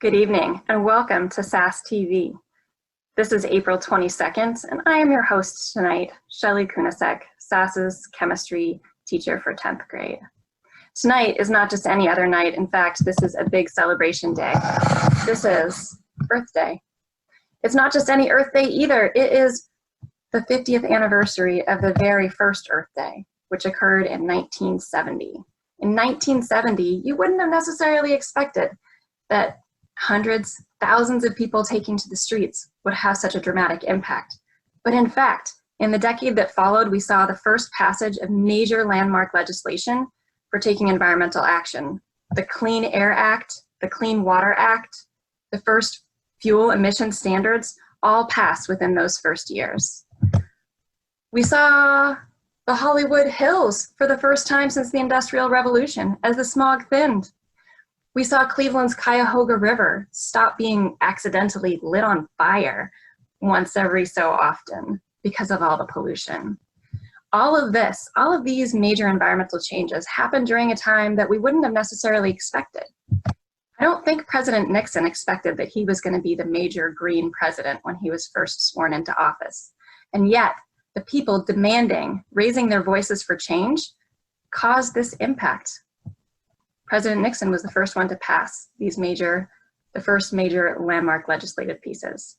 Good evening and welcome to SAAS TV. This is April 22nd and I am your host tonight, Shelley Kunasek, SAAS's chemistry teacher for 10th grade. Tonight is not just any other night. In fact, this is a big celebration day. This is Earth Day. It's not just any Earth Day either. It is the 50th anniversary of the very first Earth Day, which occurred in 1970. In 1970, you wouldn't have necessarily expected that hundreds, thousands of people taking to the streets would have such a dramatic impact. But in fact, in the decade that followed, we saw the first passage of major landmark legislation for taking environmental action. The Clean Air Act, the Clean Water Act, the first fuel emission standards, all passed within those first years. We saw the Hollywood Hills for the first time since the Industrial Revolution as the smog thinned. We saw Cleveland's Cuyahoga River stop being accidentally lit on fire once every so often because of all the pollution. All of these major environmental changes happened during a time that we wouldn't have necessarily expected. I don't think President Nixon expected that he was going to be the major green president when he was first sworn into office. And yet, the people demanding, raising their voices for change, caused this impact. President Nixon was the first one to pass the first major landmark legislative pieces.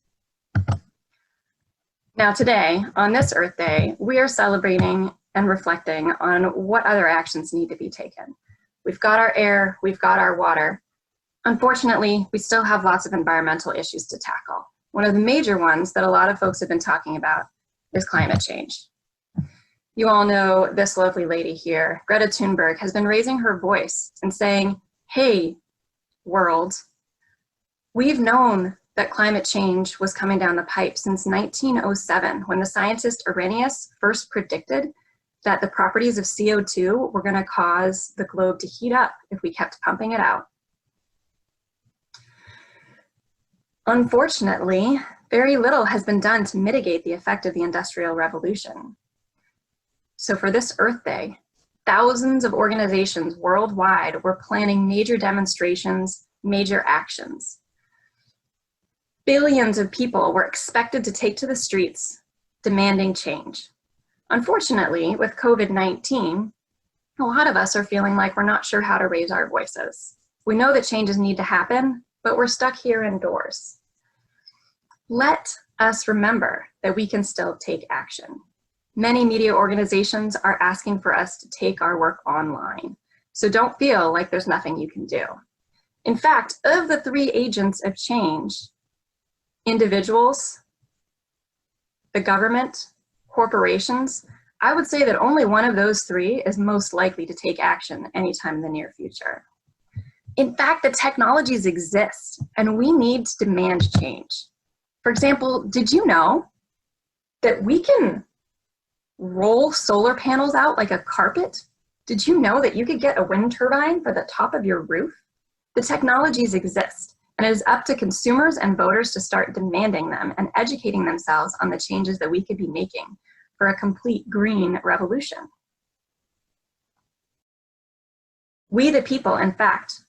Now today, on this Earth Day, we are celebrating and reflecting on what other actions need to be taken. We've got our air, we've got our water. Unfortunately, we still have lots of environmental issues to tackle. One of the major ones that a lot of folks have been talking about is climate change. You all know this lovely lady here, Greta Thunberg, has been raising her voice and saying, hey, world, we've known that climate change was coming down the pipe since 1907, when the scientist Arrhenius first predicted that the properties of CO2 were going to cause the globe to heat up if we kept pumping it out. Unfortunately, very little has been done to mitigate the effect of the Industrial Revolution. So for this Earth Day, thousands of organizations worldwide were planning major demonstrations, major actions. Billions of people were expected to take to the streets demanding change. Unfortunately, with COVID-19, a lot of us are feeling like we're not sure how to raise our voices. We know that changes need to happen, but we're stuck here indoors. Let us remember that we can still take action. Many media organizations are asking for us to take our work online, so don't feel like there's nothing you can do. In fact, of the three agents of change, individuals, the government, corporations, I would say that only one of those three is most likely to take action anytime in the near future. In fact, the technologies exist and we need to demand change. For example, did you know that we can roll solar panels out like a carpet? Did you know that you could get a wind turbine for the top of your roof? The technologies exist, and it is up to consumers and voters to start demanding them and educating themselves on the changes that we could be making for a complete green revolution. We the people, in fact,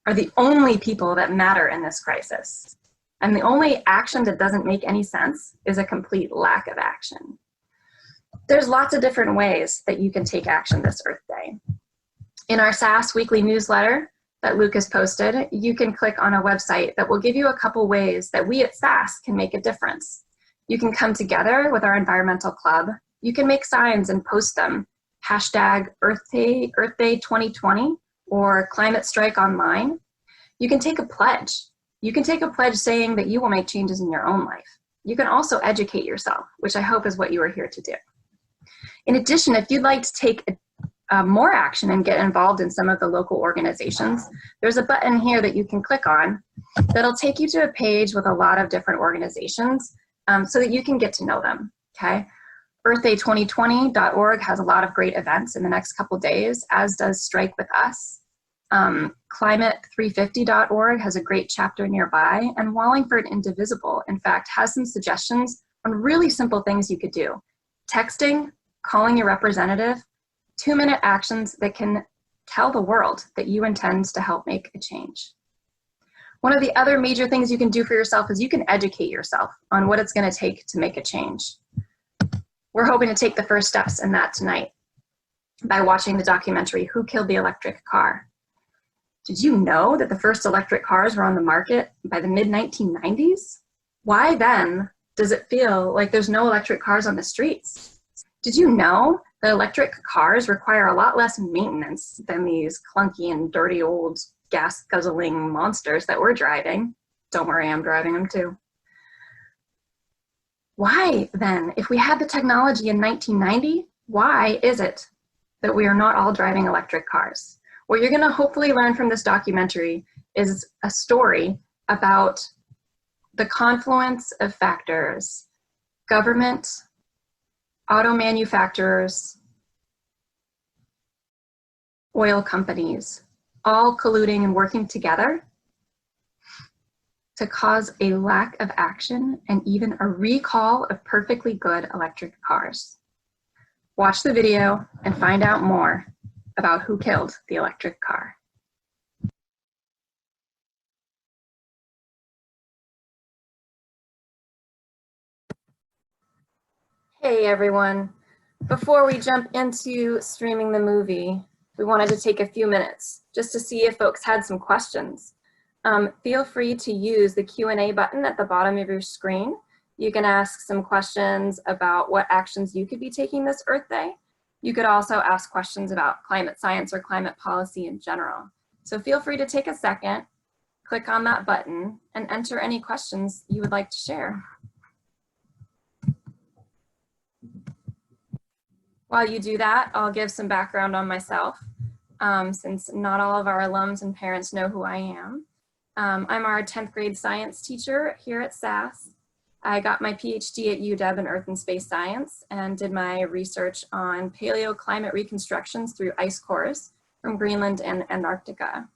are the only people that matter in this crisis. And the only action that doesn't make any sense is a complete lack of action. There's lots of different ways that you can take action this Earth Day. In our SAAS weekly newsletter that Luke has posted, you can click on a website that will give you a couple ways that we at SAAS can make a difference. You can come together with our environmental club. You can make signs and post them, hashtag Earth Day 2020 or Climate Strike Online. You can take a pledge. You can take a pledge saying that you will make changes in your own life. You can also educate yourself, which I hope is what you are here to do. In addition, if you'd like to take more action and get involved in some of the local organizations, there's a button here that you can click on that'll take you to a page with a lot of different organizations so that you can get to know them, okay? EarthDay2020.org has a lot of great events in the next couple days, as does Strike With Us. Climate350.org has a great chapter nearby, and Wallingford Indivisible, in fact, has some suggestions on really simple things you could do. Texting, calling your representative, 2-minute actions that can tell the world that you intend to help make a change. One of the other major things you can do for yourself is you can educate yourself on what it's going to take to make a change. We're hoping to take the first steps in that tonight by watching the documentary, Who Killed the Electric Car? Did you know that the first electric cars were on the market by the mid-1990s? Why then does it feel like there's no electric cars on the streets? Did you know that electric cars require a lot less maintenance than these clunky and dirty old gas guzzling monsters that we're driving? Don't worry, I'm driving them too. Why then, if we had the technology in 1990, why is it that we are not all driving electric cars? What you're gonna hopefully learn from this documentary is a story about the confluence of factors: government, auto manufacturers, oil companies, all colluding and working together to cause a lack of action and even a recall of perfectly good electric cars. Watch the video and find out more about who killed the electric car. Hey everyone. Before we jump into streaming the movie, we wanted to take a few minutes just to see if folks had some questions. Feel free to use the Q&A button at the bottom of your screen. You can ask some questions about what actions you could be taking this Earth Day. You could also ask questions about climate science or climate policy in general. So feel free to take a second, click on that button, and enter any questions you would like to share. While you do that, I'll give some background on myself, since not all of our alums and parents know who I am. I'm our 10th grade science teacher here at SAAS. I got my PhD at UW in Earth and Space Science and did my research on paleoclimate reconstructions through ice cores from Greenland and Antarctica.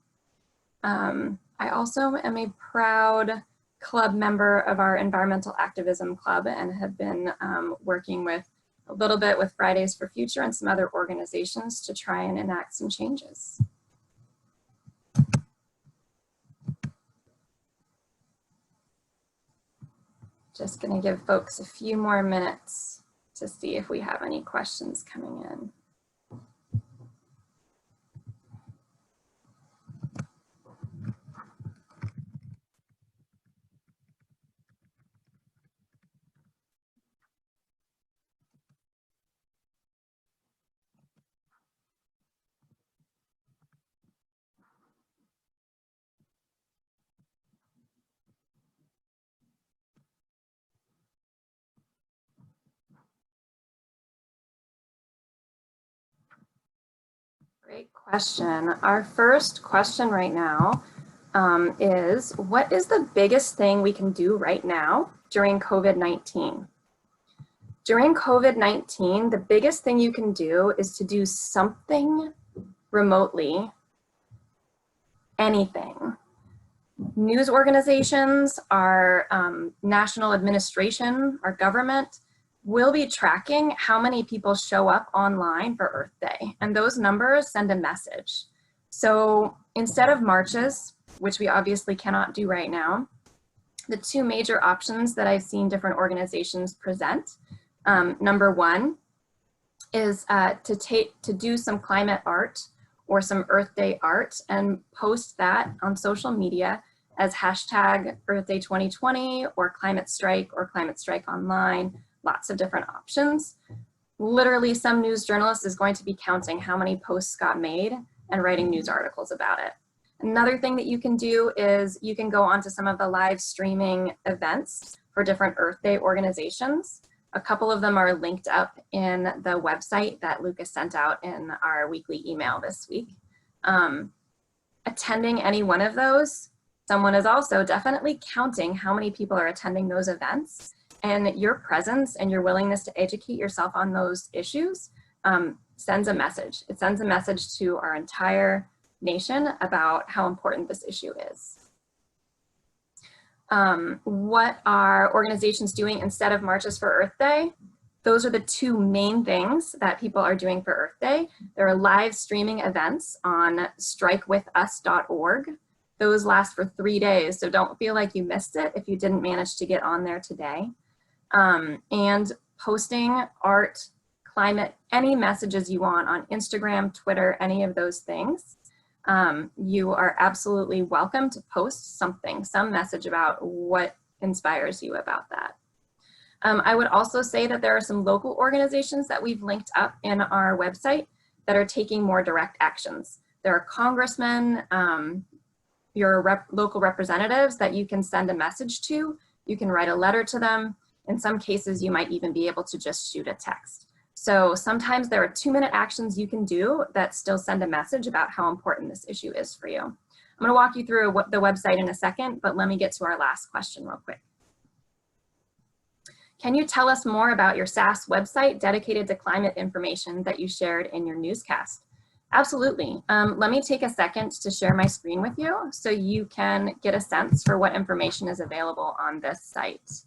I also am a proud club member of our environmental activism club and have been working with a little bit with Fridays for Future and some other organizations to try and enact some changes. Just gonna give folks a few more minutes to see if we have any questions coming in. Great question. Our first question right now is, what is the biggest thing we can do right now during COVID-19? During COVID-19, the biggest thing you can do is to do something remotely, anything. News organizations, our national administration, our government, we'll be tracking how many people show up online for Earth Day, and those numbers send a message. So instead of marches, which we obviously cannot do right now, the two major options that I've seen different organizations present, number one is to do some climate art or some Earth Day art and post that on social media as hashtag Earth Day 2020 or Climate Strike or Climate Strike Online. Lots of different options. Literally, some news journalist is going to be counting how many posts got made and writing news articles about it. Another thing that you can do is you can go onto some of the live streaming events for different Earth Day organizations. A couple of them are linked up in the website that Lucas sent out in our weekly email this week. Attending any one of those, someone is also definitely counting how many people are attending those events. And your presence and your willingness to educate yourself on those issues sends a message. It sends a message to our entire nation about how important this issue is. What are organizations doing instead of marches for Earth Day? Those are the two main things that people are doing for Earth Day. There are live streaming events on strikewithus.org Those last for 3 days, so don't feel like you missed it if you didn't manage to get on there today. And posting art, climate, any messages you want on Instagram, Twitter, any of those things. You are absolutely welcome to post something, some message about what inspires you about that. I would also say that there are some local organizations that we've linked up in our website that are taking more direct actions. There are congressmen, your local representatives that you can send a message to. You can write a letter to them. In some cases, you might even be able to just shoot a text. So sometimes there are 2-minute actions you can do that still send a message about how important this issue is for you. I'm going to walk you through the website in a second, but let me get to our last question real quick. Can you tell us more about your SAAS website dedicated to climate information that you shared in your newscast? Absolutely. Let me take a second to share my screen with you so you can get a sense for what information is available on this site.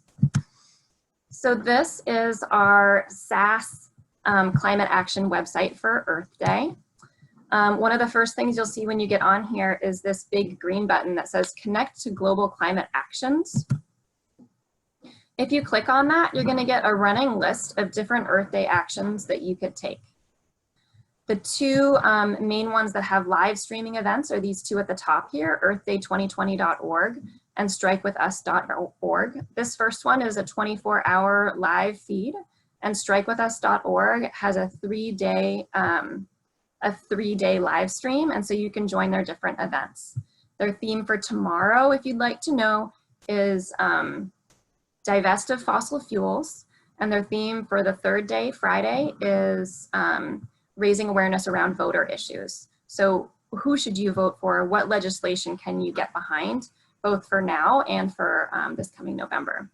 So this is our SAAS climate action website for Earth Day. One of the first things you'll see when you get on here is this big green button that says Connect to Global Climate Actions. If you click on that, you're going to get a running list of different Earth Day actions that you could take. The two main ones that have live streaming events are these two at the top here, earthday2020.org and strikewithus.org. This first one is a 24-hour live feed, and strikewithus.org has a 3-day live stream, and so you can join their different events. Their theme for tomorrow, if you'd like to know, is divest of fossil fuels, and their theme for the third day, Friday, is raising awareness around voter issues. So who should you vote for? What legislation can you get behind, both for now and for this coming November?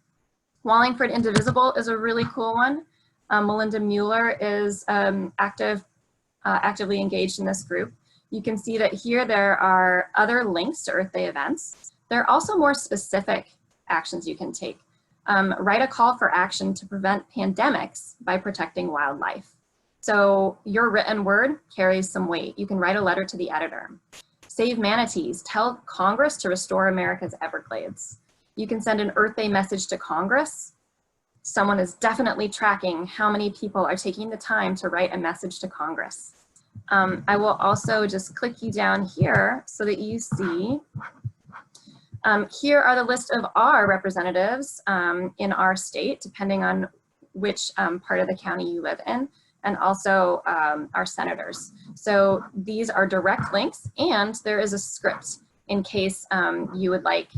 Wallingford Indivisible is a really cool one. Melinda Mueller is actively engaged in this group. You can see that here there are other links to Earth Day events. There are also more specific actions you can take. Write a call for action to prevent pandemics by protecting wildlife. So your written word carries some weight. You can write a letter to the editor. Save manatees. Tell Congress to restore America's Everglades. You can send an Earth Day message to Congress. Someone is definitely tracking how many people are taking the time to write a message to Congress. I will also just click you down here so that you see, here are the list of our representatives in our state, depending on which part of the county you live in, and also our senators. So these are direct links, and there is a script in case you would like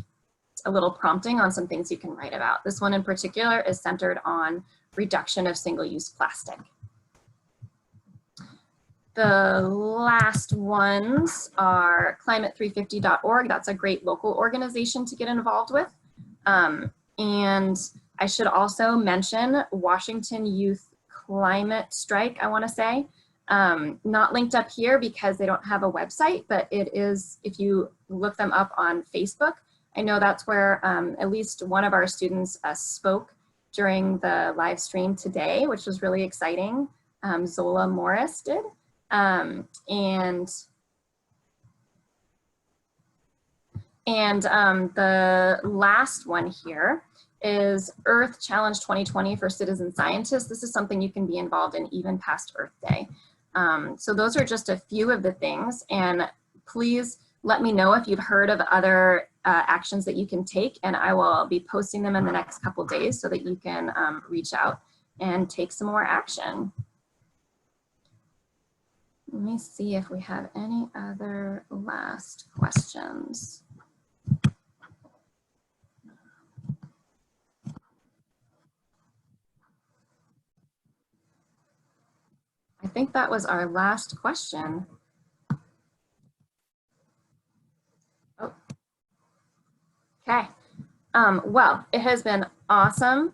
a little prompting on some things you can write about. This one in particular is centered on reduction of single-use plastic. The last ones are climate350.org. That's a great local organization to get involved with. And I should also mention Washington Youth Climate Strike, I want to say. Not linked up here because they don't have a website, but it is, if you look them up on Facebook, I know that's where at least one of our students spoke during the live stream today, which was really exciting. Zola Morris did. The last one here is Earth Challenge 2020 for citizen scientists. This is something you can be involved in even past Earth Day. So those are just a few of the things, and please let me know if you've heard of other actions that you can take, and I will be posting them in the next couple days so that you can reach out and take some more action. Let me see if we have any other last questions. I think that was our last question. Oh. Okay. Well, it has been awesome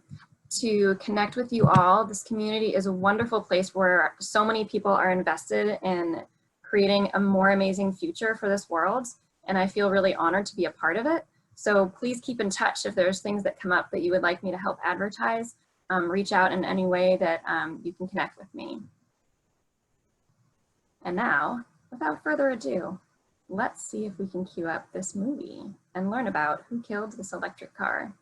to connect with you all. This community is a wonderful place where so many people are invested in creating a more amazing future for this world, and I feel really honored to be a part of it. So please keep in touch if there's things that come up that you would like me to help advertise. Reach out in any way that you can connect with me. And now, without further ado, let's see if we can cue up this movie and learn about who killed this electric car.